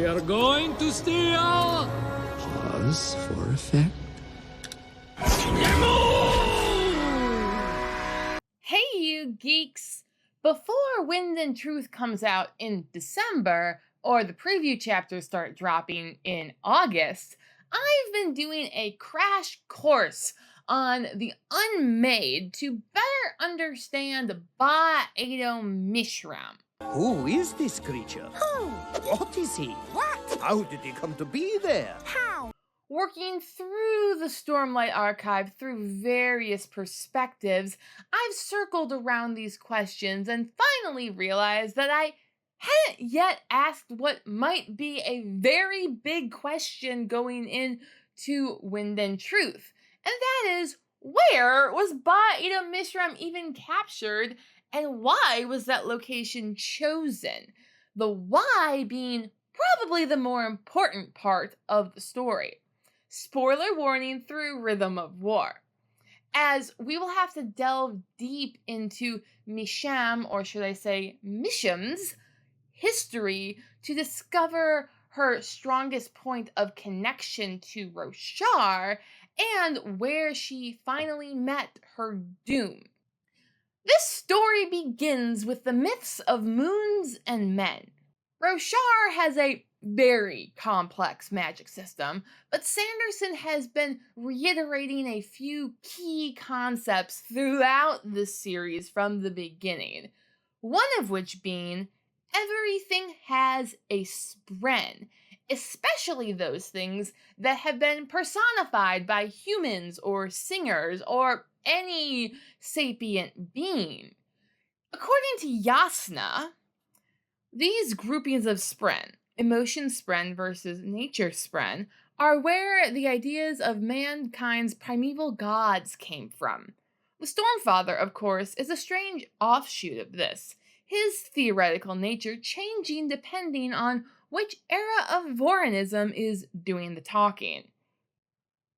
We are going to steal... Pause for effect. Hey, you geeks! Before Wind and Truth comes out in December, or the preview chapters start dropping in August, I've been doing a crash course on the Unmade to better understand Ba-Ado-Mishram. Who is this creature? Who? What is he? What? How did he come to be there? How? Working through the Stormlight archive through various perspectives, I've circled around these questions and finally realized that I hadn't yet asked what might be a very big question going into Wind and Truth, and that is, where was Ba-Ado-Mishram even captured, and why was that location chosen? The why being probably the more important part of the story. Spoiler warning through Rhythm of War, as we will have to delve deep into Misham, or should I say Misham's, history to discover her strongest point of connection to Roshar and where she finally met her doom. This story begins with the myths of moons and men. Roshar has a very complex magic system, but Sanderson has been reiterating a few key concepts throughout this series from the beginning, one of which being everything has a spren, especially those things that have been personified by humans or singers or any sapient being. According to Yasna, these groupings of spren, emotion spren versus nature spren, are where the ideas of mankind's primeval gods came from. The Stormfather, of course, is a strange offshoot of this, his theoretical nature changing depending on which era of Vorinism is doing the talking.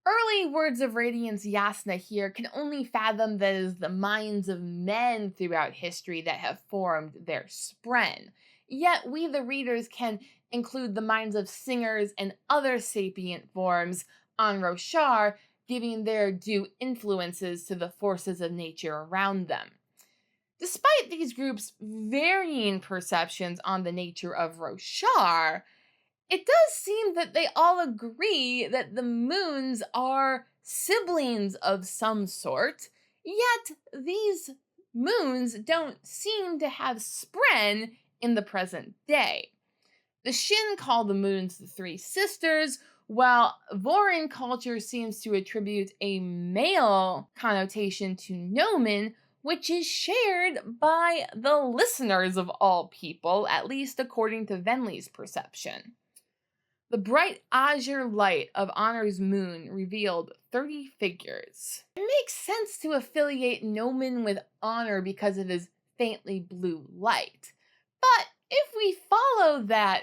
Early Words of Radiance Yasna here can only fathom that it is the minds of men throughout history that have formed their spren, yet we the readers can include the minds of singers and other sapient forms on Roshar, giving their due influences to the forces of nature around them. Despite these groups' varying perceptions on the nature of Roshar, it does seem that they all agree that the moons are siblings of some sort, yet these moons don't seem to have spren in the present day. The Shin call the moons the Three Sisters, while Vorin culture seems to attribute a male connotation to Nomen, which is shared by the listeners of all people, at least according to Venli's perception. The bright azure light of Honor's moon revealed 30 figures. It makes sense to affiliate Nomen with Honor because of his faintly blue light. But if we follow that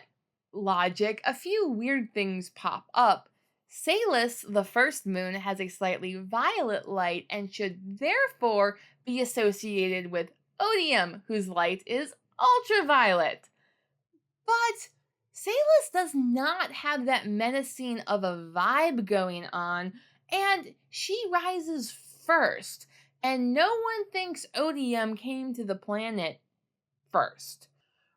logic, a few weird things pop up. Salus, the first moon, has a slightly violet light and should therefore be associated with Odium, whose light is ultraviolet. But Salus does not have that menacing of a vibe going on, and she rises first, and no one thinks Odium came to the planet first.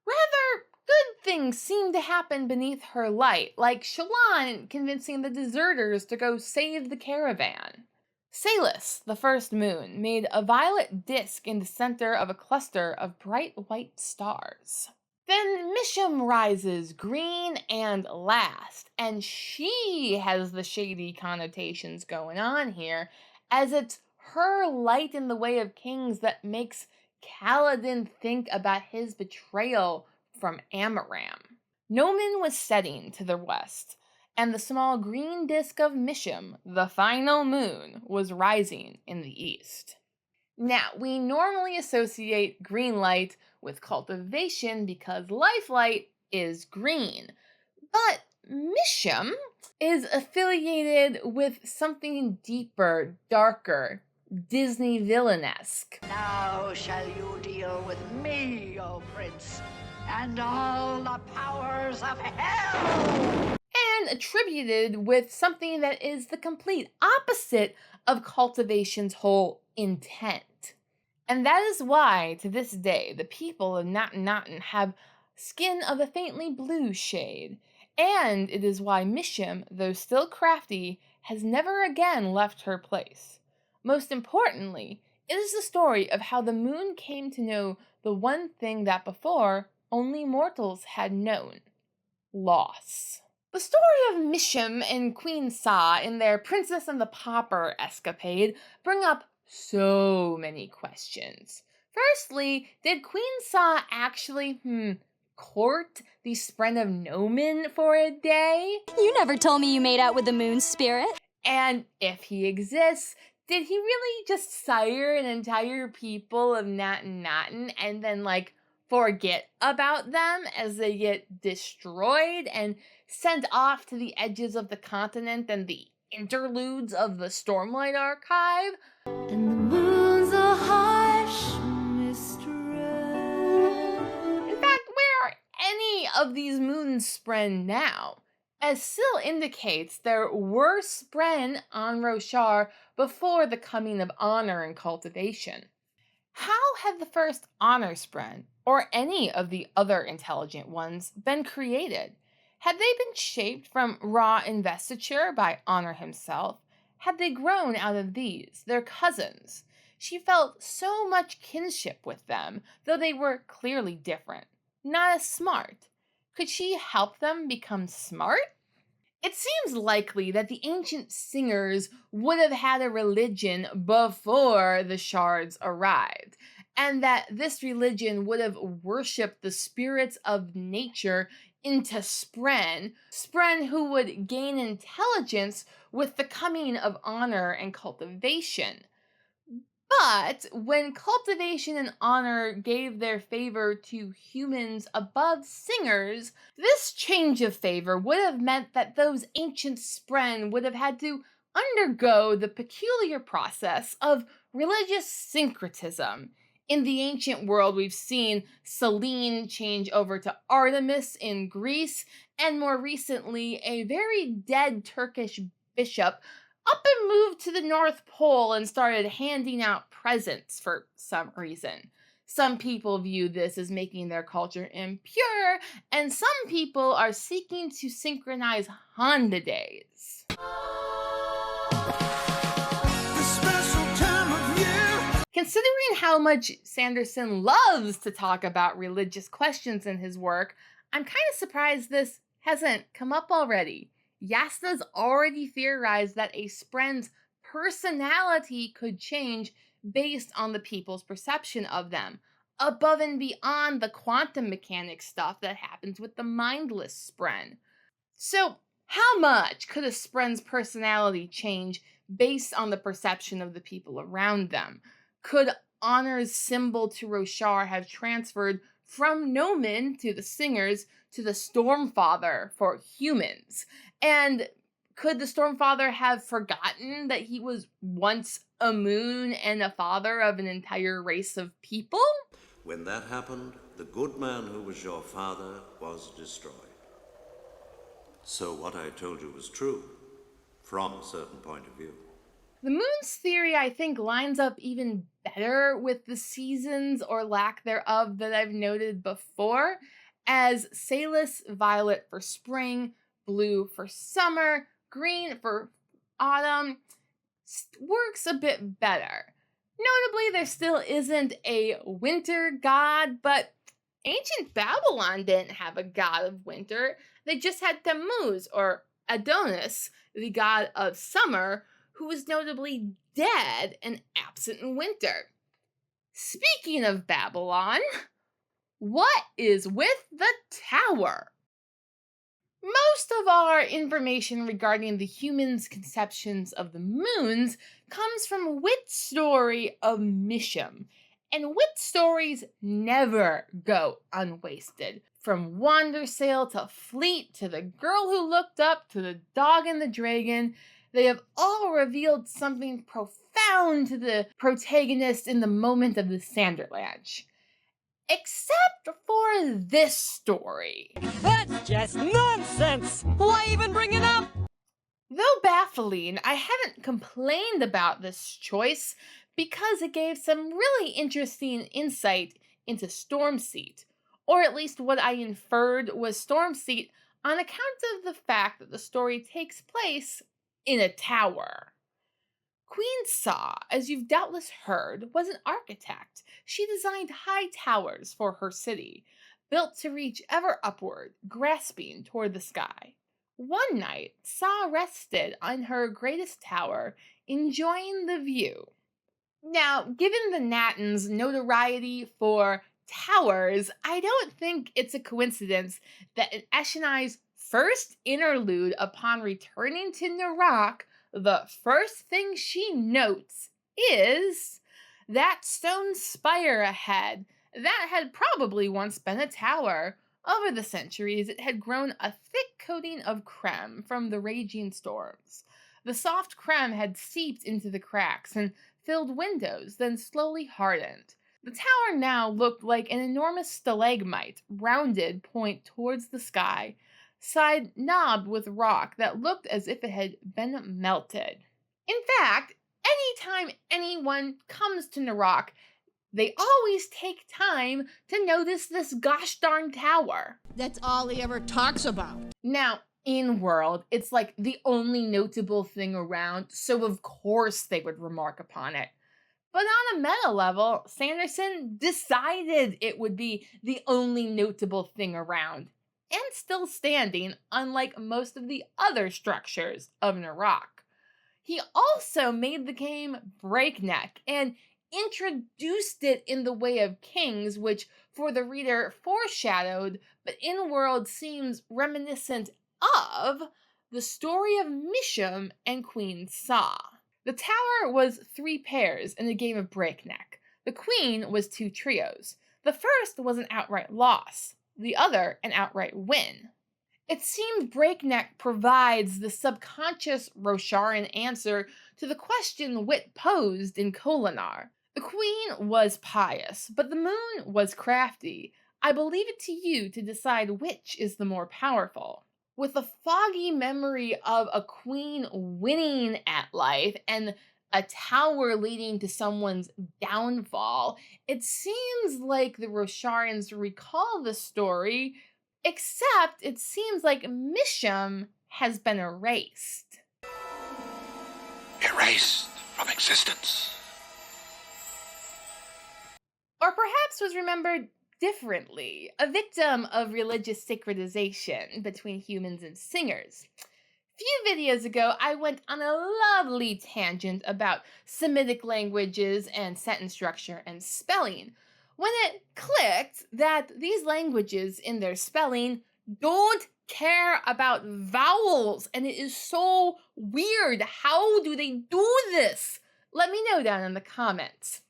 Rather, good things seem to happen beneath her light, like Shallan convincing the deserters to go save the caravan. Salus, the first moon, made a violet disk in the center of a cluster of bright white stars. Then Misham rises green and last, and she has the shady connotations going on here, as it's her light in the way of kings that makes Kaladin think about his betrayal from Amaram. Nomen was setting to the west, and the small green disk of Misham, the final moon, was rising in the east. Now, we normally associate green light with cultivation because life light is green, but Misham is affiliated with something deeper, darker, Disney villainesque. Now shall you deal with me, O prince. and all the powers of hell! And attributed with something that is the complete opposite of cultivation's whole intent. And that is why, to this day, the people of Natin have skin of a faintly blue shade. And it is why Mishram, though still crafty, has never again left her place. Most importantly, it is the story of how the moon came to know the one thing that before only mortals had known: loss. The story of Mishram and Queen Sa in their Princess and the Pauper escapade bring up so many questions. Firstly, did Queen Sa actually, court the Spren of Nomen for a day? You never told me you made out with the moon spirit. And if he exists, did he really just sire an entire people of Natin and then, forget about them as they get destroyed and sent off to the edges of the continent and the interludes of the Stormlight archive? And the moon's a harsh mistress. In fact, where are any of these moon spren now? As Syl indicates, there were spren on Roshar before the coming of honor and cultivation. How had the first honor spren, or any of the other intelligent ones, been created? Had they been shaped from raw investiture by Honor himself? Had they grown out of these, their cousins? She felt so much kinship with them, though they were clearly different, not as smart. Could she help them become smart? It seems likely that the ancient singers would have had a religion before the shards arrived, and that this religion would have worshipped the spirits of nature into spren who would gain intelligence with the coming of honor and cultivation. But when cultivation and honor gave their favor to humans above singers, this change of favor would have meant that those ancient spren would have had to undergo the peculiar process of religious syncretism. In the ancient world, we've seen Selene change over to Artemis in Greece, and more recently, a very dead Turkish bishop up and moved to the North Pole and started handing out presents for some reason. Some people view this as making their culture impure, and some people are seeking to synchronize Honda days. Considering how much Sanderson loves to talk about religious questions in his work, I'm kind of surprised this hasn't come up already. Yasna's already theorized that a spren's personality could change based on the people's perception of them, above and beyond the quantum mechanics stuff that happens with the mindless spren. So, how much could a spren's personality change based on the perception of the people around them? Could Honor's symbol to Roshar have transferred from Nomen to the singers to the Stormfather for humans? And could the Stormfather have forgotten that he was once a moon and a father of an entire race of people? When that happened, the good man who was your father was destroyed. So what I told you was true, from a certain point of view. The moon's theory, I think, lines up even better with the seasons or lack thereof that I've noted before, as Salus violet for spring, blue for summer, green for autumn works a bit better. Notably, there still isn't a winter god, but ancient Babylon didn't have a god of winter. They just had Tammuz, or Adonis, the god of summer, who was notably dead and absent in winter. Speaking of Babylon, what is with the tower? Most of our information regarding the humans' conceptions of the moons comes from Wit's story of Mishram, and Wit's stories never go unwasted. From Wandersail to Fleet to the Girl Who Looked Up to the Dog and the Dragon, they have all revealed something profound to the protagonist in the moment of the Sanderlanche. Except for this story. That's just nonsense! Why even bring it up? Though baffling, I haven't complained about this choice because it gave some really interesting insight into Stormseat, or at least what I inferred was Stormseat on account of the fact that the story takes place in a tower. Queen Sa, as you've doubtless heard, was an architect. She designed high towers for her city, built to reach ever upward, grasping toward the sky. One night, Sa rested on her greatest tower, enjoying the view. Now, given the Natans' notoriety for towers, I don't think it's a coincidence that in Eshonai's first interlude upon returning to Narak, the first thing she notes is that stone spire ahead that had probably once been a tower. Over the centuries, it had grown a thick coating of creme from the raging storms. The soft creme had seeped into the cracks and filled windows, then slowly hardened. The tower now looked like an enormous stalagmite, rounded point towards the sky, side knobbed with rock that looked as if it had been melted. In fact, anytime anyone comes to Narak, they always take time to notice this gosh darn tower. That's all he ever talks about. Now, in world, it's like the only notable thing around, so of course they would remark upon it. But on a meta level, Sanderson decided it would be the only notable thing around, and still standing, unlike most of the other structures of Narak. He also made the game breakneck and introduced it in the way of kings, which for the reader foreshadowed, but in world seems reminiscent of the story of Mishram and Queen Sa. The tower was 3 pairs in a game of breakneck. The queen was 2 trios. The first was an outright loss, the other an outright win. It seems breakneck provides the subconscious Rosharan answer to the question Wit posed in Kholinar. The queen was pious, but the moon was crafty. I believe it to you to decide which is the more powerful. With a foggy memory of a queen winning at life and a tower leading to someone's downfall, it seems like the Rosharans recall the story, except it seems like Mishram has been erased. Erased from existence. Or perhaps was remembered differently, a victim of religious synchronization between humans and singers. A few videos ago, I went on a lovely tangent about Semitic languages and sentence structure and spelling, when it clicked that these languages in their spelling don't care about vowels, and it is so weird. How do they do this? Let me know down in the comments.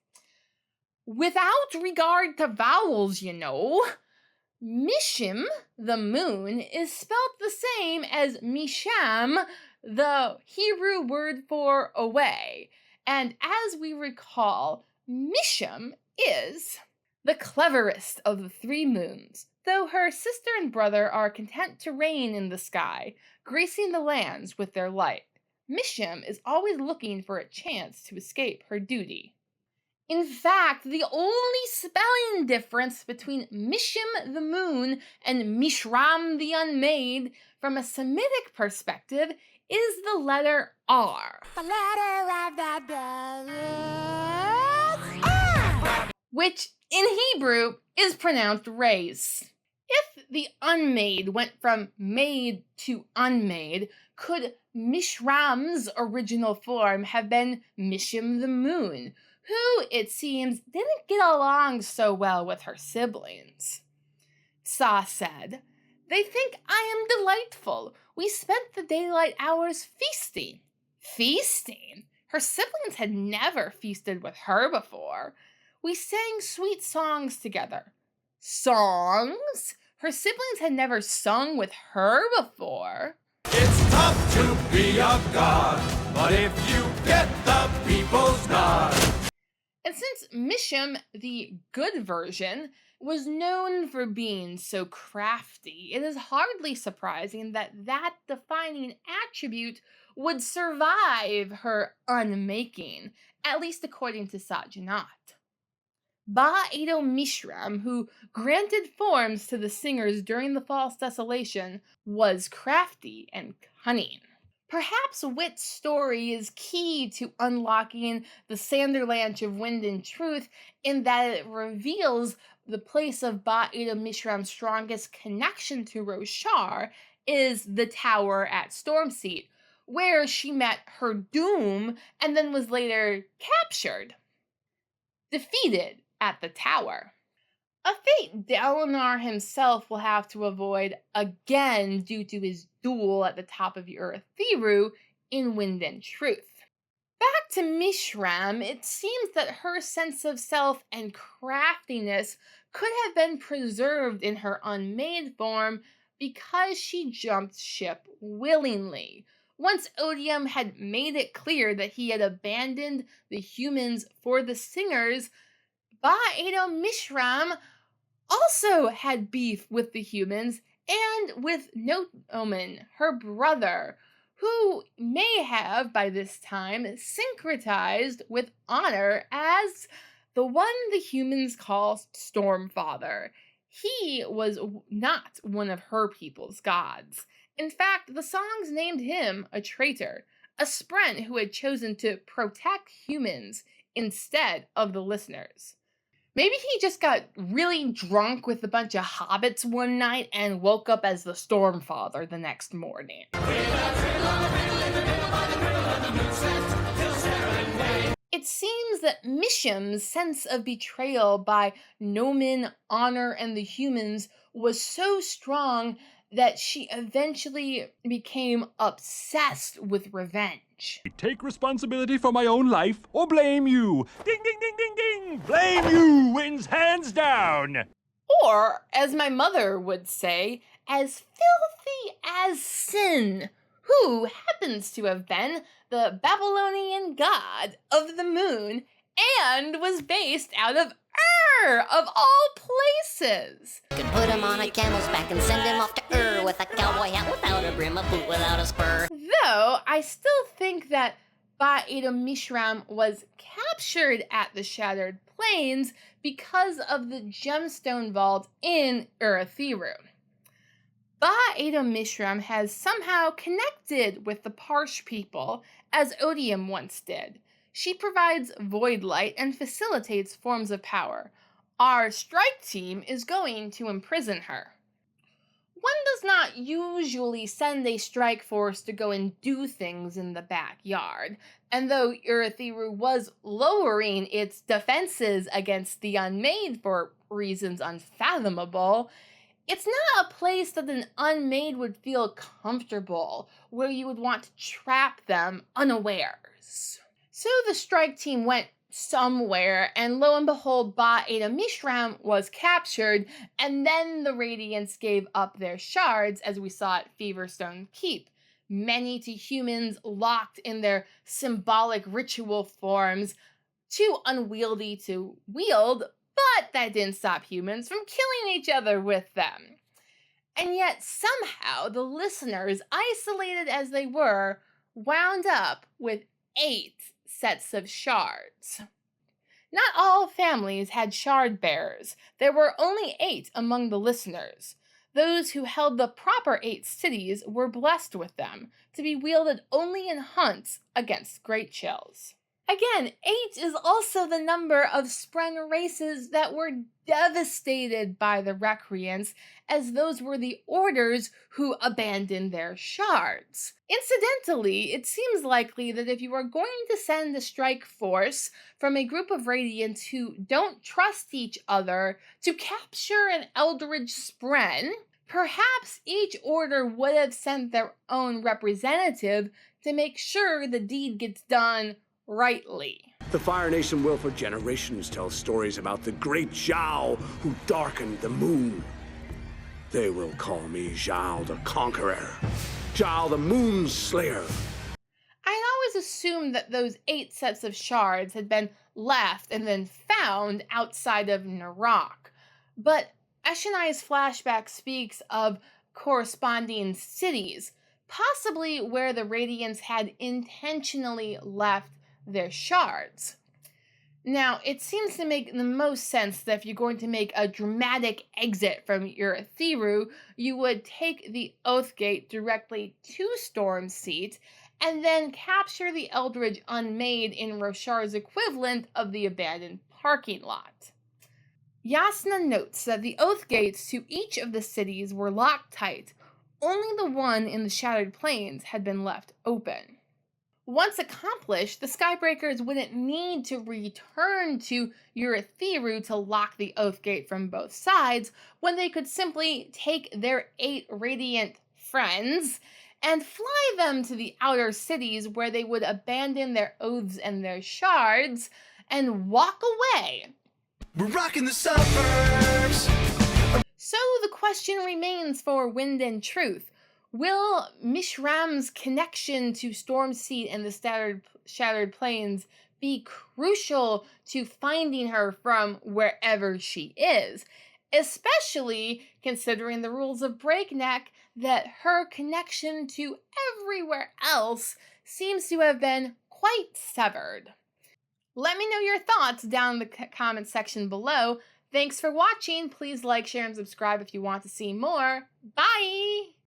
Without regard to vowels, you know, Mishim, the moon, is spelt the same as Misham, the Hebrew word for away. And as we recall, Misham is the cleverest of the 3 moons, though her sister and brother are content to reign in the sky, gracing the lands with their light. Misham is always looking for a chance to escape her duty. In fact, the only spelling difference between Mishim the moon and Mishram the unmade, from a Semitic perspective, is the letter R. The letter of the R. Which in Hebrew is pronounced race. If the unmade went from made to unmade, could Mishram's original form have been Mishim the moon, who, it seems, didn't get along so well with her siblings? Sa said, "They think I am delightful. We spent the daylight hours feasting." Feasting? Her siblings had never feasted with her before. We sang sweet songs together. Songs? Her siblings had never sung with her before. It's tough to be a god, but if you get the people's nod. And since Misham, the good version, was known for being so crafty, it is hardly surprising that that defining attribute would survive her unmaking, at least according to Sajjanat. Ba-Ado-Mishram, who granted forms to the singers during the false desolation, was crafty and cunning. Perhaps Wit's story is key to unlocking the Sanderlanche of Wind and Truth in that it reveals the place of Ba-Ado-Mishram's strongest connection to Roshar is the tower at Stormseat, where she met her doom and then was later captured, defeated at the tower. A fate Dalinar himself will have to avoid again due to his duel at the top of Urithiru in Wind and Truth. Back to Mishram, it seems that her sense of self and craftiness could have been preserved in her unmade form because she jumped ship willingly. Once Odium had made it clear that he had abandoned the humans for the singers, Ba-Ado-Mishram also had beef with the humans and with Nomen, her brother, who may have, by this time, syncretized with Honor as the one the humans call Stormfather. He was not one of her people's gods. In fact, the songs named him a traitor, a sprent who had chosen to protect humans instead of the listeners. Maybe he just got really drunk with a bunch of hobbits one night and woke up as the Stormfather the next morning. It seems that Misham's sense of betrayal by Nomen, Honor, and the humans was so strong that she eventually became obsessed with revenge. Take responsibility for my own life or blame you. Ding, ding, ding, ding, ding. Blame you wins hands down. Or, as my mother would say, as filthy as sin, who happens to have been the Babylonian god of the moon and was based out of of all places. Could put him on a camel's back and send him off to with a cowboy hat without a brim, a boot without a spur. Though, I still think that Ba-Ado-Mishram was captured at the Shattered Plains because of the gemstone vault in Urithiru. Ba-Ado-Mishram has somehow connected with the Parsh people, as Odium once did. She provides void light and facilitates forms of power. Our strike team is going to imprison her. One does not usually send a strike force to go and do things in the backyard, and though Urithiru was lowering its defenses against the Unmade for reasons unfathomable, it's not a place that an Unmade would feel comfortable, where you would want to trap them unawares. So the strike team went somewhere, and lo and behold, Ba-Ado-Mishram was captured, and then the Radiants gave up their shards, as we saw at Feverstone Keep. Many to humans locked in their symbolic ritual forms, too unwieldy to wield, but that didn't stop humans from killing each other with them. And yet somehow the listeners, isolated as they were, wound up with 8 sets of shards. Not all families had shard bearers. There were only 8 among the listeners. Those who held the proper 8 cities were blessed with them, to be wielded only in hunts against great chills. Again, 8 is also the number of Spren races that were devastated by the Recreants, as those were the Orders who abandoned their shards. Incidentally, it seems likely that if you are going to send a strike force from a group of Radiants who don't trust each other to capture an Eldritch Spren, perhaps each Order would have sent their own representative to make sure the deed gets done rightly. The Fire Nation will for generations tell stories about the great Zhao who darkened the moon. They will call me Zhao the Conqueror, Zhao the Moon Slayer. I'd always assumed that those 8 sets of shards had been left and then found outside of Narak. But Eshonai's flashback speaks of corresponding cities, possibly where the Radiants had intentionally left their shards. Now, it seems to make the most sense that if you're going to make a dramatic exit from Urithiru, you would take the Oathgate directly to Storm's Seat, and then capture the Eldridge Unmade in Roshar's equivalent of the abandoned parking lot. Yasna notes that the Oath Gates to each of the cities were locked tight. Only the one in the Shattered Plains had been left open. Once accomplished, the Skybreakers wouldn't need to return to Urithiru to lock the Oath Gate from both sides, when they could simply take their 8 Radiant friends and fly them to the outer cities where they would abandon their oaths and their shards and walk away. We're rocking the suburbs! So the question remains for Wind and Truth. Will Mishram's connection to Storm's Seat and the Shattered Plains be crucial to finding her from wherever she is? Especially considering the rules of Breakneck that her connection to everywhere else seems to have been quite severed. Let me know your thoughts down in the comment section below. Thanks for watching. Please like, share, and subscribe if you want to see more. Bye!